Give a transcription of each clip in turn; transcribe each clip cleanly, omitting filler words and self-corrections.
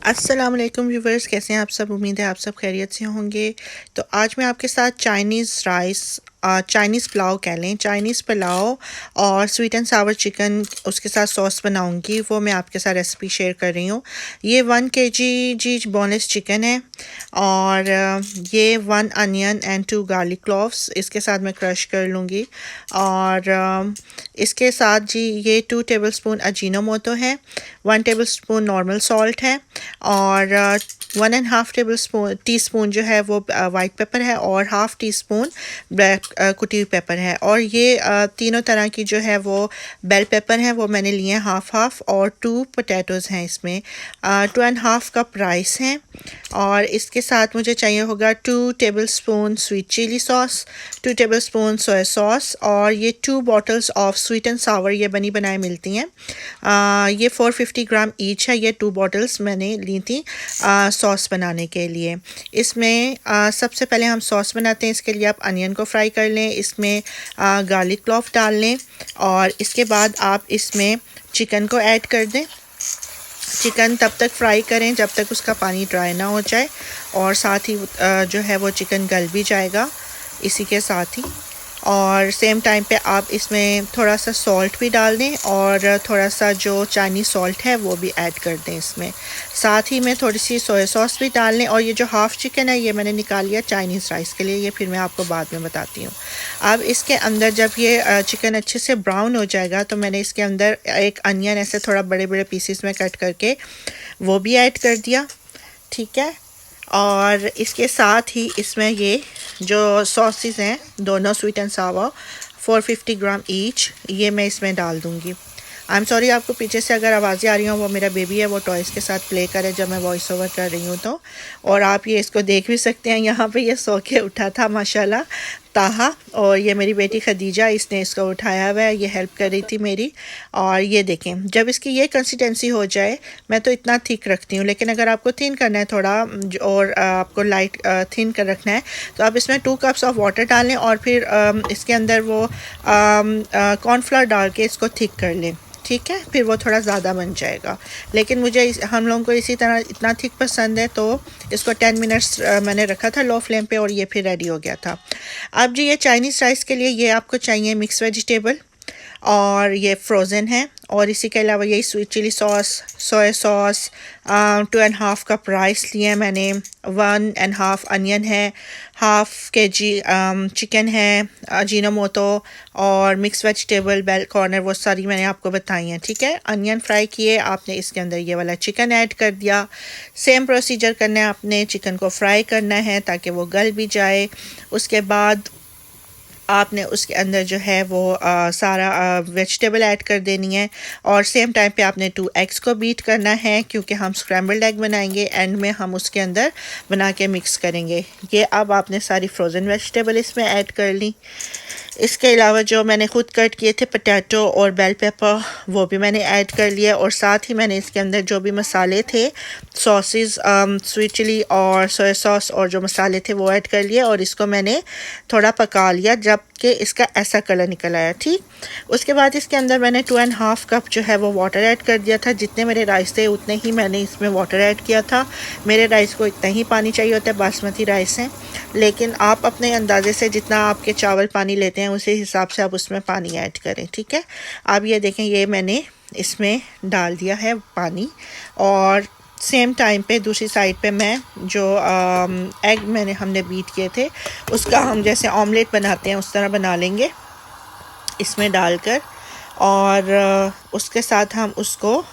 अस्सलाम वालेकुम व्यूवर्स, कैसे हैं आप सब। उम्मीद है आप सब खैरियत से होंगे। तो आज मैं आपके साथ चाइनीज़ पुलाव कह लें, चाइनीज़ पुलाव और स्वीट एंड सावर चिकन उसके साथ सॉस बनाऊंगी। वो मैं आपके साथ रेसिपी शेयर कर रही हूँ। ये 1 kg जी बोनलेस चिकन है और ये 1 अनियन एंड 2 गार्लिक क्लोव्स इसके साथ मैं क्रश कर लूँगी। और इसके साथ जी ये 2 टेबलस्पून अजीनोमोटो है, 1 टेबलस्पून नॉर्मल सॉल्ट है और 1.5 टीस्पून जो है वो वाइट पेपर है और हाफ़ टी स्पून ब्लैक कुटी हुई पेपर है। और ये तीनों तरह की जो है वो बेल पेपर है, वो मैंने लिए हैं हाफ़ और 2 पोटैटोज़ हैं इसमें। 2.5 कप राइस हैं और इसके साथ मुझे चाहिए होगा 2 tablespoon sweet chilli sauce, 2 tablespoon soya sauce और ये 2 bottles of sweet and sour ये बनी बनाई मिलती हैं। ये 450 ग्राम ईच है। ये 2 बॉटल्स मैंने ली थी सॉस बनाने के लिए। इसमें सबसे पहले हम सॉस बनाते हैं। इसके लिए आप अनियन को फ्राई कर लें, इसमें गार्लिक क्लॉव डाल लें और इसके बाद आप इसमें चिकन को ऐड कर दें। चिकन तब तक फ्राई करें जब तक उसका पानी ड्राई ना हो जाए और साथ ही जो है वो चिकन गल भी जाएगा इसी के साथ ही। और सेम टाइम पे आप इसमें थोड़ा सा सॉल्ट भी डाल दें और थोड़ा सा जो चाइनीज़ सॉल्ट है वो भी ऐड कर दें इसमें। साथ ही में थोड़ी सी सोया सॉस भी डाल लें। और ये जो हाफ़ चिकन है ये मैंने निकाल लिया चाइनीज़ राइस के लिए, ये फिर मैं आपको बाद में बताती हूँ। अब इसके अंदर जब ये चिकन अच्छे से ब्राउन हो जाएगा तो मैंने इसके अंदर एक अनियन ऐसे थोड़ा बड़े बड़े पीसीस में कट करके वो भी ऐड कर दिया, ठीक है। और इसके साथ ही इसमें ये जो सॉसेस हैं दोनों sweet and Sawar 450 gram each ये मैं इसमें डाल दूँगी। आई एम सॉरी आपको पीछे से अगर आवाज़ें आ रही हों, वो मेरा बेबी है, वो टॉयज़ के साथ प्ले करे जब मैं वॉइस ओवर कर रही हूँ तो। और आप ये इसको देख भी सकते हैं, यहाँ पे ये सो के उठा था माशाल्लाह ताहा। और ये मेरी बेटी खदीजा, इसने इसको उठाया हुआ है, ये हेल्प कर रही थी मेरी। और ये देखें जब इसकी ये कंसिस्टेंसी हो जाए, मैं तो इतना थिक रखती हूँ, लेकिन अगर आपको थिन करना है थोड़ा और आपको लाइट थिन कर रखना है तो आप इसमें 2 कप्स ऑफ वाटर डालें और फिर इसके अंदर वो कॉर्नफ्लोर डाल के इसको थिक कर लें, ठीक है। फिर वो थोड़ा ज़्यादा बन जाएगा, लेकिन मुझे हम लोगों को इसी तरह इतना थिक पसंद है तो इसको 10 मिनट्स मैंने रखा था लो फ्लेम पे और ये फिर रेडी हो गया था। अब जी ये चाइनीज़ राइस के लिए ये आपको चाहिए मिक्स वेजिटेबल और ये फ्रोज़न है। और इसी के अलावा यही sweet chilli sauce, soya sauce, 2.5 cup rice लिए मैंने, 1.5 अनियन है, हाफ़ kg चिकन है, अजीनोमोटो और मिक्स वेजिटेबल बेल कॉर्नर, वो सारी मैंने आपको बताई हैं, ठीक है। अनियन फ्राई किए, आपने इसके अंदर ये वाला चिकन ऐड कर दिया। सेम प्रोसीजर करना है, आपने चिकन को फ्राई करना है ताकि वो गल भी जाए। उसके बाद आपने उसके अंदर जो है वो सारा वेजिटेबल ऐड कर देनी है और सेम टाइम पे आपने 2 एग्स को बीट करना है क्योंकि हम स्क्रैम्बल्ड एग बनाएंगे, एंड में हम उसके अंदर बना के मिक्स करेंगे। ये अब आपने सारी फ्रोज़न वेजिटेबल इसमें ऐड कर ली। इसके अलावा जो मैंने ख़ुद कट किए थे पोटैटो और बेल पेपर वो भी मैंने ऐड कर लिया और साथ ही मैंने इसके अंदर जो भी मसाले थे, सॉसेस, स्वीट चिली और सोया सॉस और जो मसाले थे वो ऐड कर लिए और इसको मैंने थोड़ा पका लिया जब कि इसका ऐसा कलर निकल आया, ठीक। उसके बाद इसके अंदर मैंने 2.5 कप जो है वो वाटर ऐड कर दिया था। जितने मेरे राइस थे उतने ही मैंने इसमें वाटर ऐड किया था। मेरे राइस को इतना ही पानी चाहिए होता है, बासमती राइस है, लेकिन आप अपने अंदाजे से जितना आपके चावल पानी लेते हैं उसी हिसाब से आप उसमें पानी ऐड करें, ठीक है। अब ये देखें ये मैंने इसमें डाल दिया है पानी और सेम टाइम पे दूसरी साइड पे मैं जो एग हमने बीट किए थे उसका हम जैसे ऑमलेट बनाते हैं उस तरह बना लेंगे इसमें डालकर। और उसके साथ हम उसको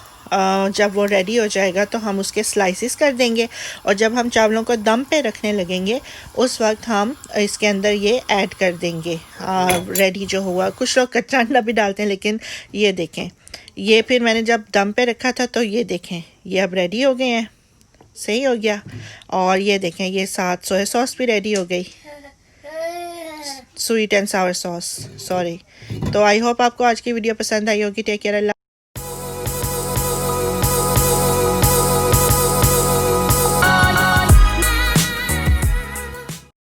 जब वो रेडी हो जाएगा तो हम उसके स्लाइसिस कर देंगे और जब हम चावलों को दम पे रखने लगेंगे उस वक्त हम इसके अंदर ये ऐड कर देंगे रेडी जो हुआ। कुछ लोग कच्चा अंडा भी डालते हैं, लेकिन ये देखें ये फिर मैंने जब दम पे रखा था तो ये देखें ये अब रेडी हो गए हैं, सही हो गया। और ये देखें ये साथ सोया सॉस भी रेडी हो गई, sweet and Sawar sauce, sorry. तो आई होप आपको आज की वीडियो पसंद आई होगी। Take care.